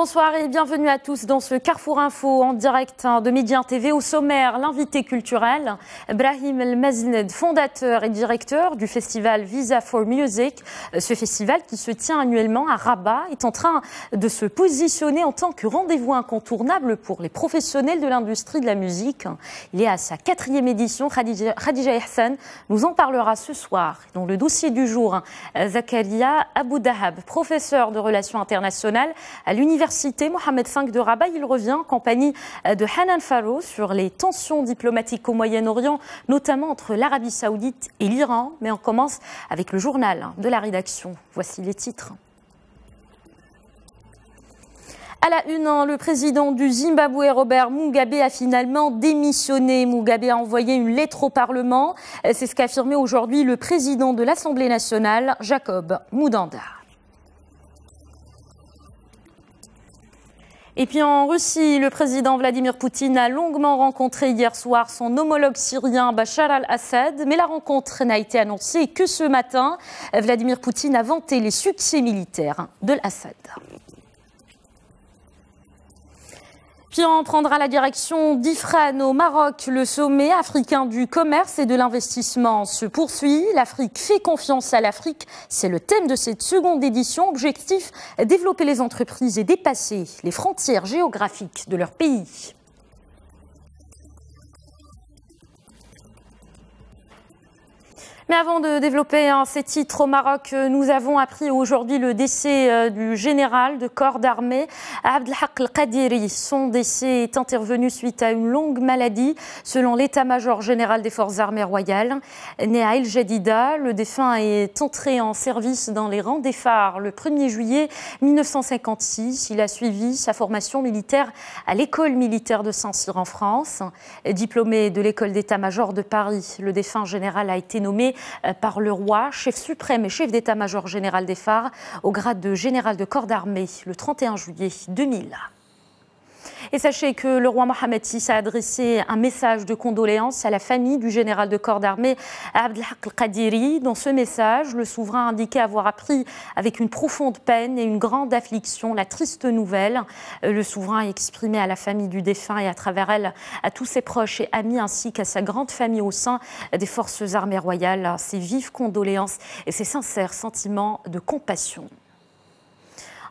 Bonsoir et bienvenue à tous dans ce Carrefour Info en direct de Média TV. Au sommaire, l'invité culturel, Brahim El Mazned, fondateur et directeur du festival Visa for Music. Ce festival qui se tient annuellement à Rabat est en train de se positionner en tant que rendez-vous incontournable pour les professionnels de l'industrie de la musique. Il est à sa 4e édition. Khadija Ihsan nous en parlera ce soir. Dans le dossier du jour, Zakaria Aboudahab, professeur de relations internationales à l'Université Mohamed V de Rabat, il revient en compagnie de Hanan Faro sur les tensions diplomatiques au Moyen-Orient, notamment entre l'Arabie Saoudite et l'Iran. Mais on commence avec le journal de la rédaction. Voici les titres. À la une, le président du Zimbabwe, Robert Mugabe, a finalement démissionné. Mugabe a envoyé une lettre au Parlement. C'est ce qu'a affirmé aujourd'hui le président de l'Assemblée nationale, Jacob Mudanda. Et puis en Russie, le président Vladimir Poutine a longuement rencontré hier soir son homologue syrien Bachar al-Assad, mais la rencontre n'a été annoncée que ce matin. Vladimir Poutine a vanté les succès militaires de l'Assad. Puis on prendra la direction d'Ifrane au Maroc. Le sommet africain du commerce et de l'investissement se poursuit. L'Afrique fait confiance à l'Afrique. C'est le thème de cette seconde édition. Objectif, développer les entreprises et dépasser les frontières géographiques de leur pays. Mais avant de développer ces titres au Maroc, nous avons appris aujourd'hui le décès du général de corps d'armée, Abdelhak El-Qadiri. Son décès est intervenu suite à une longue maladie, selon l'état-major général des forces armées royales. Né à El Jadida, le défunt est entré en service dans les rangs des phares le 1er juillet 1956. Il a suivi sa formation militaire à l'école militaire de Saint-Cyr en France. Diplômé de l'école d'état-major de Paris, le défunt général a été nommé par le roi, chef suprême et chef d'état-major général des phares, au grade de général de corps d'armée le 31 juillet 2000. Et sachez que le roi Mohamed VI a adressé un message de condoléances à la famille du général de corps d'armée Abdelhak El-Qadiri. Dans ce message, le souverain a indiqué avoir appris avec une profonde peine et une grande affliction la triste nouvelle. Le souverain a exprimé à la famille du défunt et à travers elle à tous ses proches et amis ainsi qu'à sa grande famille au sein des forces armées royales ses vives condoléances et ses sincères sentiments de compassion.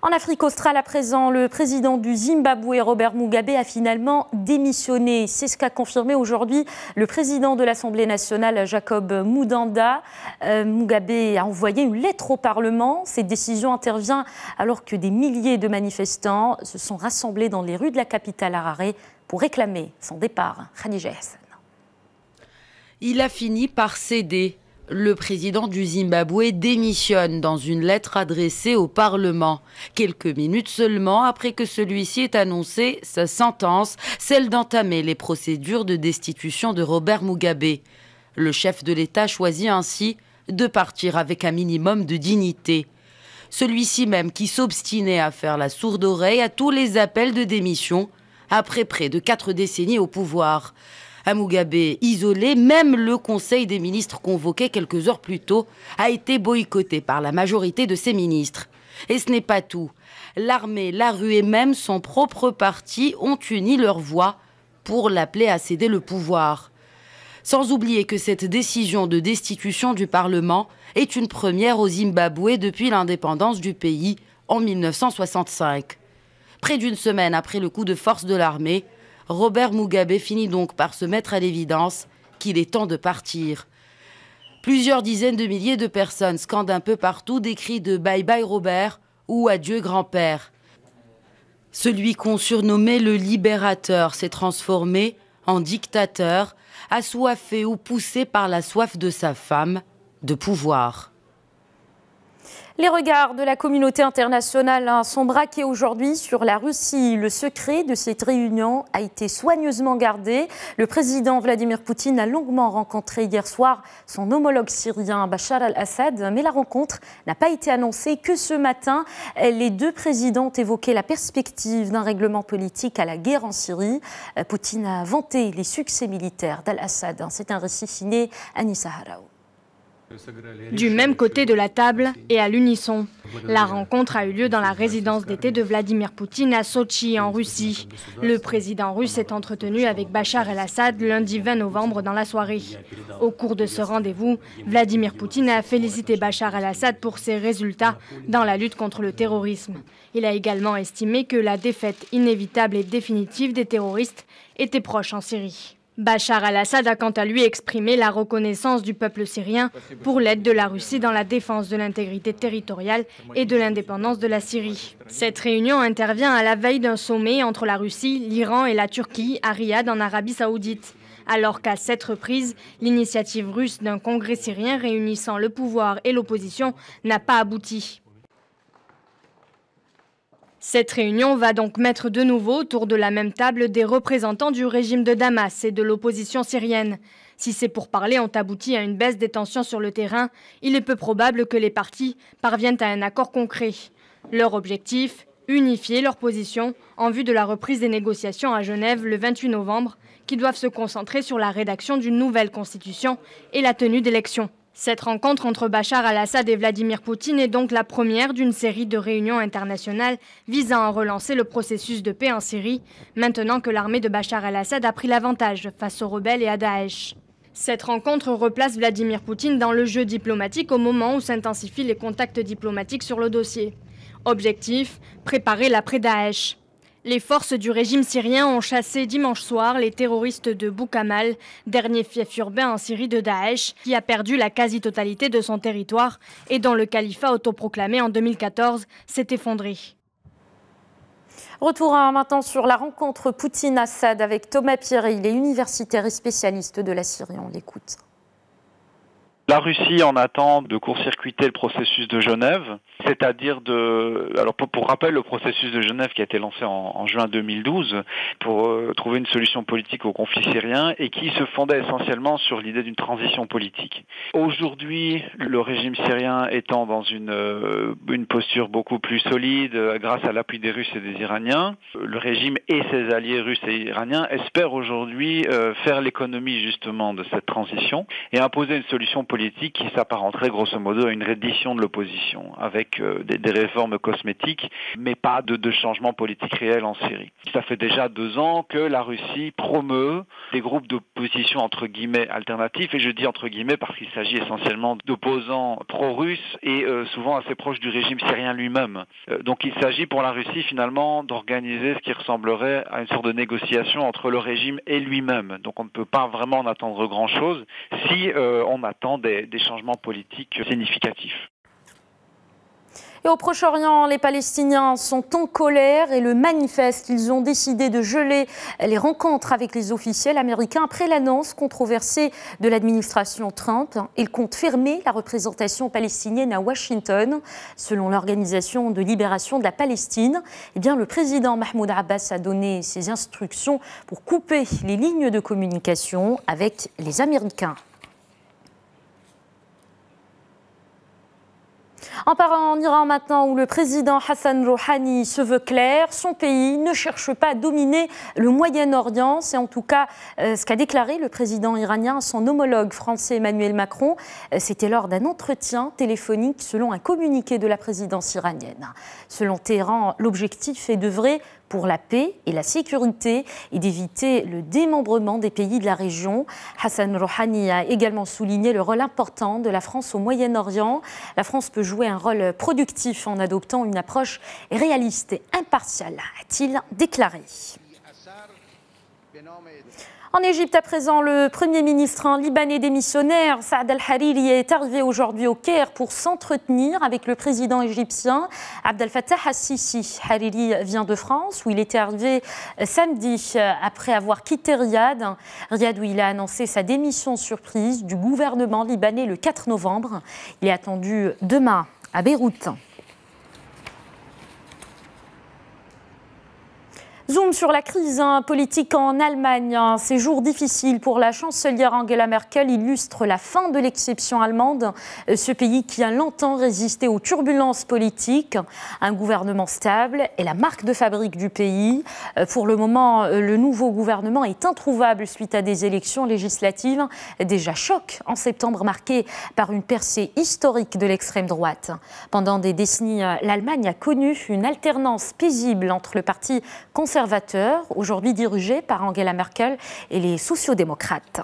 En Afrique australe, à présent, le président du Zimbabwe, Robert Mugabe, a finalement démissionné. C'est ce qu'a confirmé aujourd'hui le président de l'Assemblée nationale, Jacob Mudanda. Mugabe a envoyé une lettre au Parlement. Cette décision intervient alors que des milliers de manifestants se sont rassemblés dans les rues de la capitale Harare pour réclamer son départ. Khadija Ihsan. Il a fini par céder. Le président du Zimbabwe démissionne dans une lettre adressée au Parlement. Quelques minutes seulement après que celui-ci ait annoncé sa sentence, celle d'entamer les procédures de destitution de Robert Mugabe. Le chef de l'État choisit ainsi de partir avec un minimum de dignité. Celui-ci même qui s'obstinait à faire la sourde oreille à tous les appels de démission après près de 4 décennies au pouvoir. À Mugabe isolé, même le Conseil des ministres convoqué quelques heures plus tôt a été boycotté par la majorité de ses ministres. Et ce n'est pas tout. L'armée, la rue et même son propre parti ont uni leurs voix pour l'appeler à céder le pouvoir. Sans oublier que cette décision de destitution du Parlement est une première au Zimbabwe depuis l'indépendance du pays en 1965. Près d'une semaine après le coup de force de l'armée, Robert Mugabe finit donc par se mettre à l'évidence qu'il est temps de partir. Plusieurs dizaines de milliers de personnes scandent un peu partout des cris de « Bye bye Robert » ou « Adieu grand-père ». Celui qu'on surnommait le libérateur s'est transformé en dictateur, assoiffé ou poussé par la soif de sa femme de pouvoir. Les regards de la communauté internationale sont braqués aujourd'hui sur la Russie. Le secret de cette réunion a été soigneusement gardé. Le président Vladimir Poutine a longuement rencontré hier soir son homologue syrien Bachar al-Assad, mais la rencontre n'a pas été annoncée que ce matin. Les deux présidents ont évoqué la perspective d'un règlement politique à la guerre en Syrie. Poutine a vanté les succès militaires d'al-Assad. C'est un récit signé Anissa Haraou. Du même côté de la table et à l'unisson. La rencontre a eu lieu dans la résidence d'été de Vladimir Poutine à Sotchi, en Russie. Le président russe s'est entretenu avec Bachar el-Assad lundi 20 novembre dans la soirée. Au cours de ce rendez-vous, Vladimir Poutine a félicité Bachar el-Assad pour ses résultats dans la lutte contre le terrorisme. Il a également estimé que la défaite inévitable et définitive des terroristes était proche en Syrie. Bachar al-Assad a quant à lui exprimé la reconnaissance du peuple syrien pour l'aide de la Russie dans la défense de l'intégrité territoriale et de l'indépendance de la Syrie. Cette réunion intervient à la veille d'un sommet entre la Russie, l'Iran et la Turquie à Riyad en Arabie Saoudite. Alors qu'à 7 reprises, l'initiative russe d'un congrès syrien réunissant le pouvoir et l'opposition n'a pas abouti. Cette réunion va donc mettre de nouveau autour de la même table des représentants du régime de Damas et de l'opposition syrienne. Si ces pourparlers ont abouti à une baisse des tensions sur le terrain, il est peu probable que les parties parviennent à un accord concret. Leur objectif, unifier leur position en vue de la reprise des négociations à Genève le 28 novembre, qui doivent se concentrer sur la rédaction d'une nouvelle constitution et la tenue d'élections. Cette rencontre entre Bachar al-Assad et Vladimir Poutine est donc la première d'une série de réunions internationales visant à relancer le processus de paix en Syrie, maintenant que l'armée de Bachar al-Assad a pris l'avantage face aux rebelles et à Daesh. Cette rencontre replace Vladimir Poutine dans le jeu diplomatique au moment où s'intensifient les contacts diplomatiques sur le dossier. Objectif, préparer l'après-Daesh. Les forces du régime syrien ont chassé dimanche soir les terroristes de Boukamal, dernier fief urbain en Syrie de Daesh, qui a perdu la quasi-totalité de son territoire et dont le califat autoproclamé en 2014 s'est effondré. Retour maintenant sur la rencontre Poutine-Assad avec Thomas Pierret. Il est universitaire et spécialiste de la Syrie. On l'écoute. La Russie en attend de court-circuiter le processus de Genève, c'est-à-dire alors pour rappel, le processus de Genève qui a été lancé en juin 2012 pour trouver une solution politique au conflit syrien et qui se fondait essentiellement sur l'idée d'une transition politique. Aujourd'hui, le régime syrien étant dans une posture beaucoup plus solide grâce à l'appui des Russes et des Iraniens, le régime et ses alliés russes et iraniens espèrent aujourd'hui faire l'économie justement de cette transition et imposer une solution politique qui s'apparenterait grosso modo à une reddition de l'opposition, avec des réformes cosmétiques, mais pas de changement politique réel en Syrie. Ça fait déjà 2 ans que la Russie promeut des groupes d'opposition entre guillemets alternatifs, et je dis entre guillemets parce qu'il s'agit essentiellement d'opposants pro-russes et souvent assez proches du régime syrien lui-même. Donc il s'agit pour la Russie finalement d'organiser ce qui ressemblerait à une sorte de négociation entre le régime et lui-même. Donc on ne peut pas vraiment en attendre grand-chose si on attend des changements politiques significatifs. Et au Proche-Orient, les Palestiniens sont en colère et le manifestent. Ils ont décidé de geler les rencontres avec les officiels américains après l'annonce controversée de l'administration Trump. Ils comptent fermer la représentation palestinienne à Washington. Selon l'Organisation de libération de la Palestine, le président Mahmoud Abbas a donné ses instructions pour couper les lignes de communication avec les Américains. On part en Iran maintenant où le président Hassan Rouhani se veut clair. Son pays ne cherche pas à dominer le Moyen-Orient. C'est en tout cas ce qu'a déclaré le président iranien à son homologue français Emmanuel Macron. C'était lors d'un entretien téléphonique selon un communiqué de la présidence iranienne. Selon Téhéran, l'objectif est d'œuvrer pour la paix et la sécurité et d'éviter le démembrement des pays de la région. Hassan Rouhani a également souligné le rôle important de la France au Moyen-Orient. La France peut jouer un rôle productif en adoptant une approche réaliste et impartiale, a-t-il déclaré. En Égypte, à présent, le Premier ministre libanais démissionnaire, Saad al-Hariri, est arrivé aujourd'hui au Caire pour s'entretenir avec le président égyptien Abdel Fattah al-Sisi. Hariri vient de France, où il était arrivé samedi après avoir quitté Riyad. Riyad, où il a annoncé sa démission surprise du gouvernement libanais le 4 novembre. Il est attendu demain à Beyrouth. Zoom sur la crise politique en Allemagne. Ces jours difficiles pour la chancelière Angela Merkel illustrent la fin de l'exception allemande. Ce pays qui a longtemps résisté aux turbulences politiques. Un gouvernement stable est la marque de fabrique du pays. Pour le moment, le nouveau gouvernement est introuvable suite à des élections législatives déjà choc en septembre, marquées par une percée historique de l'extrême droite. Pendant des décennies, l'Allemagne a connu une alternance paisible entre le parti conservateur, aujourd'hui dirigé par Angela Merkel, et les sociodémocrates.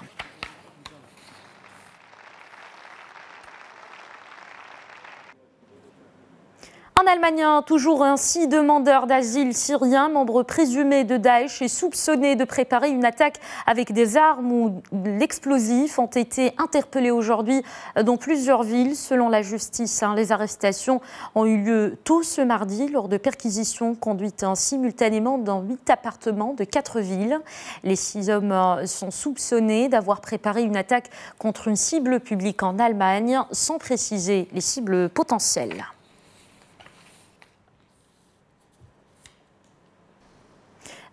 En Allemagne, toujours un 6 demandeurs d'asile syriens, membres présumés de Daesh et soupçonnés de préparer une attaque avec des armes ou l'explosif, ont été interpellés aujourd'hui dans plusieurs villes. Selon la justice, les arrestations ont eu lieu tôt ce mardi lors de perquisitions conduites simultanément dans 8 appartements de 4 villes. Les 6 hommes sont soupçonnés d'avoir préparé une attaque contre une cible publique en Allemagne, sans préciser les cibles potentielles.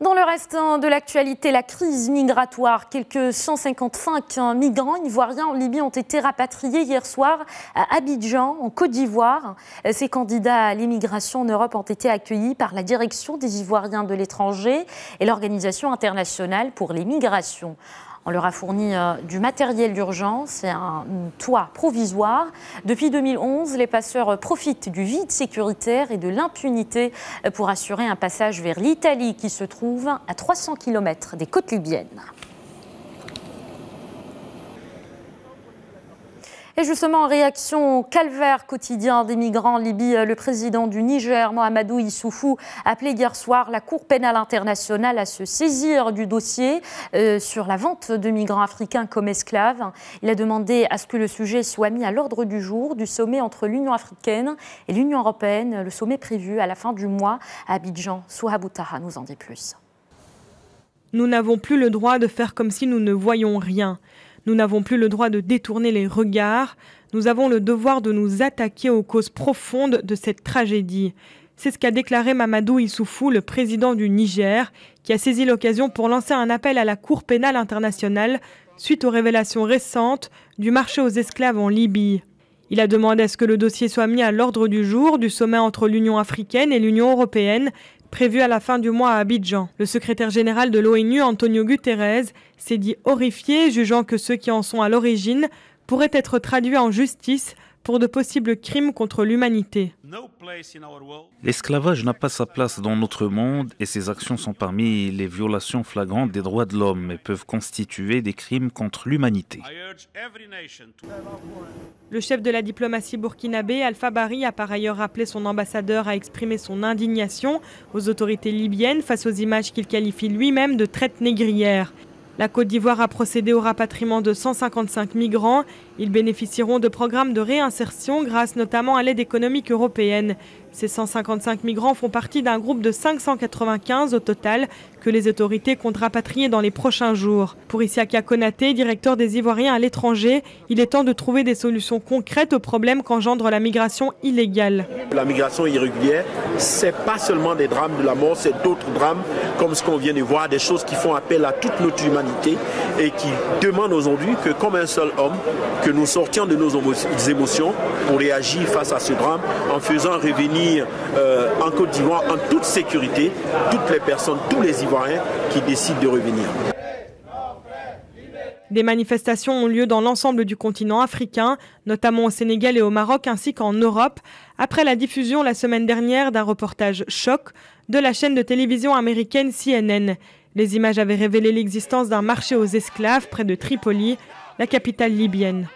Dans le reste de l'actualité, la crise migratoire. Quelques 155 migrants ivoiriens en Libye ont été rapatriés hier soir à Abidjan, en Côte d'Ivoire. Ces candidats à l'immigration en Europe ont été accueillis par la direction des Ivoiriens de l'étranger et l'Organisation internationale pour les migrations. On leur a fourni du matériel d'urgence et un toit provisoire. Depuis 2011, les passeurs profitent du vide sécuritaire et de l'impunité pour assurer un passage vers l'Italie qui se trouve à 300 km des côtes libyennes. Et justement, en réaction au calvaire quotidien des migrants en Libye, le président du Niger, Mahamadou Issoufou, a appelé hier soir la Cour pénale internationale à se saisir du dossier sur la vente de migrants africains comme esclaves. Il a demandé à ce que le sujet soit mis à l'ordre du jour du sommet entre l'Union africaine et l'Union européenne, le sommet prévu à la fin du mois à Abidjan. Souhabou Taha nous en dit plus. Nous n'avons plus le droit de faire comme si nous ne voyions rien. Nous n'avons plus le droit de détourner les regards. Nous avons le devoir de nous attaquer aux causes profondes de cette tragédie. C'est ce qu'a déclaré Mahamadou Issoufou, le président du Niger, qui a saisi l'occasion pour lancer un appel à la Cour pénale internationale suite aux révélations récentes du marché aux esclaves en Libye. Il a demandé à ce que le dossier soit mis à l'ordre du jour du sommet entre l'Union africaine et l'Union européenne, prévu à la fin du mois à Abidjan. Le secrétaire général de l'ONU, Antonio Guterres, s'est dit horrifié, jugeant que ceux qui en sont à l'origine pourraient être traduits en justice pour de possibles crimes contre l'humanité. L'esclavage n'a pas sa place dans notre monde et ses actions sont parmi les violations flagrantes des droits de l'homme et peuvent constituer des crimes contre l'humanité. Le chef de la diplomatie burkinabé, Alpha Bari, a par ailleurs appelé son ambassadeur à exprimer son indignation aux autorités libyennes face aux images qu'il qualifie lui-même de traite négrière. La Côte d'Ivoire a procédé au rapatriement de 155 migrants. Ils bénéficieront de programmes de réinsertion grâce notamment à l'aide économique européenne. Ces 155 migrants font partie d'un groupe de 595 au total que les autorités comptent rapatrier dans les prochains jours. Pour Isiaka Konaté, directeur des Ivoiriens à l'étranger, il est temps de trouver des solutions concrètes aux problèmes qu'engendre la migration illégale. La migration irrégulière, c'est pas seulement des drames de la mort, c'est d'autres drames comme ce qu'on vient de voir, des choses qui font appel à toute notre humanité et qui demandent aujourd'hui que comme un seul homme, que nous sortions de nos émotions pour réagir face à ce drame en faisant revenir en Côte d'Ivoire en toute sécurité toutes les personnes, tous les Ivoiriens qui décident de revenir. Des manifestations ont lieu dans l'ensemble du continent africain, notamment au Sénégal et au Maroc ainsi qu'en Europe, après la diffusion la semaine dernière d'un reportage choc de la chaîne de télévision américaine CNN. Les images avaient révélé l'existence d'un marché aux esclaves près de Tripoli, la capitale libyenne.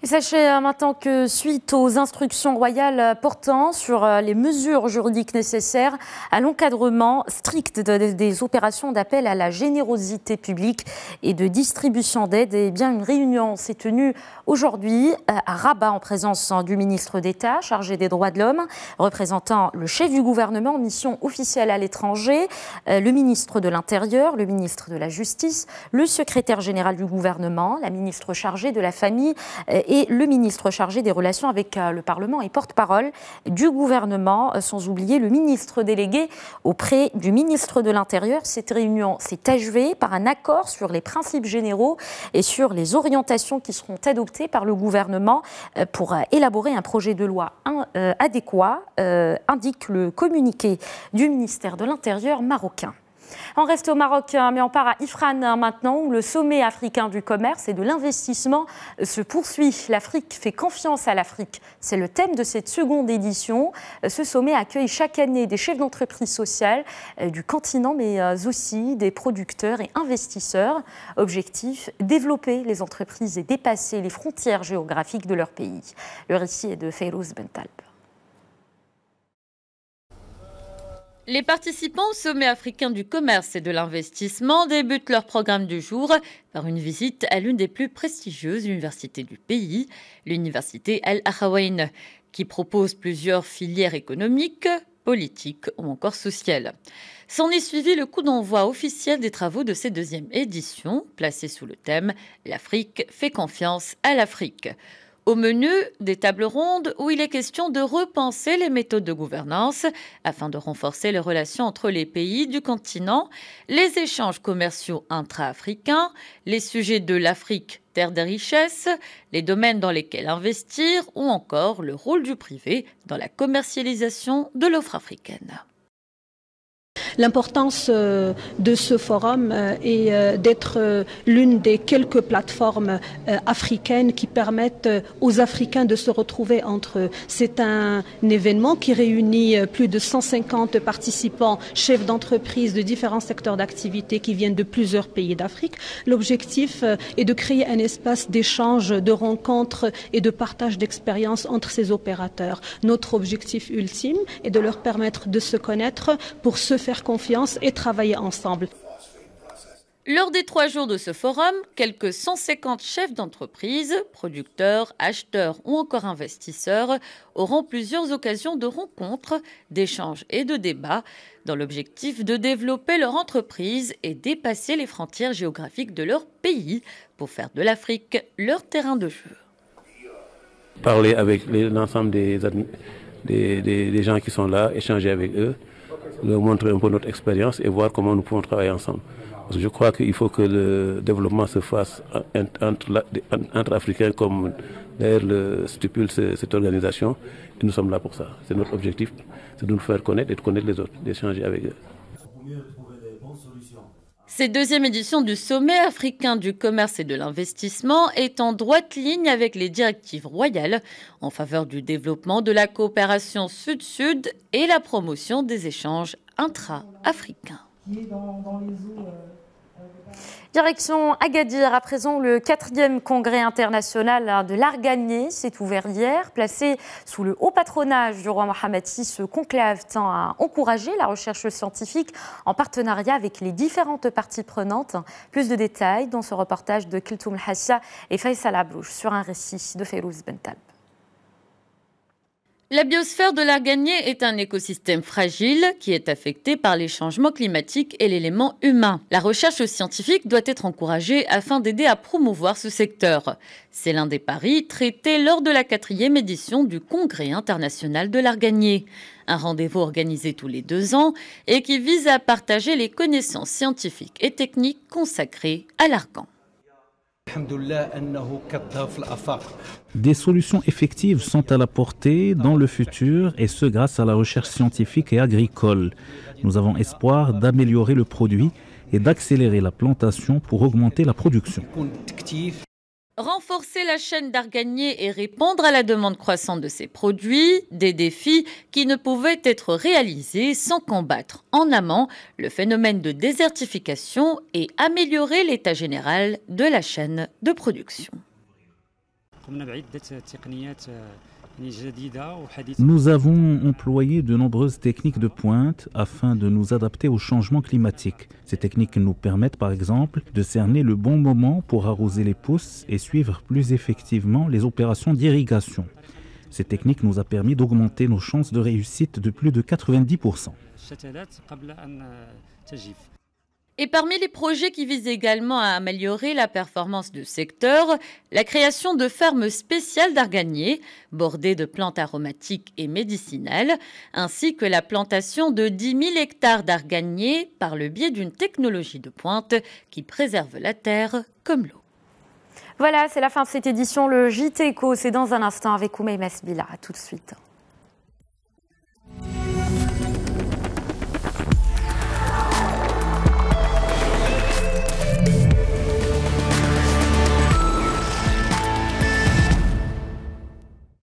Et sachez maintenant que suite aux instructions royales portant sur les mesures juridiques nécessaires à l'encadrement strict des opérations d'appel à la générosité publique et de distribution d'aide, eh bien une réunion s'est tenue aujourd'hui à Rabat en présence du ministre d'État chargé des droits de l'homme, représentant le chef du gouvernement en mission officielle à l'étranger, le ministre de l'Intérieur, le ministre de la Justice, le secrétaire général du gouvernement, la ministre chargée de la famille et le ministre chargé des relations avec le Parlement et porte-parole du gouvernement, sans oublier le ministre délégué auprès du ministre de l'Intérieur. Cette réunion s'est achevée par un accord sur les principes généraux et sur les orientations qui seront adoptées par le gouvernement pour élaborer un projet de loi adéquat, indique le communiqué du ministère de l'Intérieur marocain. On reste au Maroc, mais on part à Ifrane maintenant, où le sommet africain du commerce et de l'investissement se poursuit. L'Afrique fait confiance à l'Afrique. C'est le thème de cette seconde édition. Ce sommet accueille chaque année des chefs d'entreprise sociales du continent, mais aussi des producteurs et investisseurs. Objectif, développer les entreprises et dépasser les frontières géographiques de leur pays. Le récit est de Fayrouz Bentalb. Les participants au sommet africain du commerce et de l'investissement débutent leur programme du jour par une visite à l'une des plus prestigieuses universités du pays, l'université Al-Akhawayn, qui propose plusieurs filières économiques, politiques ou encore sociales. S'en est suivi le coup d'envoi officiel des travaux de cette deuxième édition, placée sous le thème « L'Afrique fait confiance à l'Afrique ». Au menu, des tables rondes où il est question de repenser les méthodes de gouvernance afin de renforcer les relations entre les pays du continent, les échanges commerciaux intra-africains, les sujets de l'Afrique, terre des richesses, les domaines dans lesquels investir ou encore le rôle du privé dans la commercialisation de l'offre africaine. L'importance de ce forum est d'être l'une des quelques plateformes africaines qui permettent aux Africains de se retrouver entre eux. C'est un événement qui réunit plus de 150 participants, chefs d'entreprise de différents secteurs d'activité qui viennent de plusieurs pays d'Afrique. L'objectif est de créer un espace d'échange, de rencontres et de partage d'expériences entre ces opérateurs. Notre objectif ultime est de leur permettre de se connaître pour se faire confiance et travailler ensemble. Lors des 3 jours de ce forum, quelques 150 chefs d'entreprise, producteurs, acheteurs ou encore investisseurs auront plusieurs occasions de rencontres, d'échanges et de débats dans l'objectif de développer leur entreprise et dépasser les frontières géographiques de leur pays pour faire de l'Afrique leur terrain de jeu. Parler avec l'ensemble des gens qui sont là, échanger avec eux, leur montrer un peu notre expérience et voir comment nous pouvons travailler ensemble. Parce que je crois qu'il faut que le développement se fasse entre Africains, comme d'ailleurs le stipule cette organisation. Et nous sommes là pour ça. C'est notre objectif, c'est de nous faire connaître et de connaître les autres, d'échanger avec eux. Cette deuxième édition du sommet africain du commerce et de l'investissement est en droite ligne avec les directives royales en faveur du développement de la coopération sud-sud et la promotion des échanges intra-africains. Direction Agadir, à présent, le 4e congrès international de l'art gagné s'est ouvert hier. Placé sous le haut patronage du roi Mohammed VI, ce conclave tend à encourager la recherche scientifique en partenariat avec les différentes parties prenantes. Plus de détails dans ce reportage de Kiltoum Hassia et Faisal Ablouch sur un récit de Fayrouz Bentalb. La biosphère de l'art gagné est un écosystème fragile qui est affecté par les changements climatiques et l'élément humain. La recherche scientifique doit être encouragée afin d'aider à promouvoir ce secteur. C'est l'un des paris traités lors de la 4e édition du Congrès international de l'art gagné. Un rendez-vous organisé tous les 2 ans et qui vise à partager les connaissances scientifiques et techniques consacrées à l'argan. Des solutions effectives sont à la portée dans le futur et ce grâce à la recherche scientifique et agricole. Nous avons espoir d'améliorer le produit et d'accélérer la plantation pour augmenter la production. Renforcer la chaîne d'art gagné et répondre à la demande croissante de ces produits, des défis qui ne pouvaient être réalisés sans combattre en amont le phénomène de désertification et améliorer l'état général de la chaîne de production. Nous avons employé de nombreuses techniques de pointe afin de nous adapter au changement climatique. Ces techniques nous permettent par exemple de cerner le bon moment pour arroser les pousses et suivre plus effectivement les opérations d'irrigation. Ces techniques nous ont permis d'augmenter nos chances de réussite de plus de 90%. Et parmi les projets qui visent également à améliorer la performance du secteur, la création de fermes spéciales d'arganiers, bordées de plantes aromatiques et médicinales, ainsi que la plantation de 10 000 hectares d'arganiers par le biais d'une technologie de pointe qui préserve la terre comme l'eau. Voilà, c'est la fin de cette édition. Le JT Éco, c'est dans un instant avec Oumaima Sbila. À tout de suite.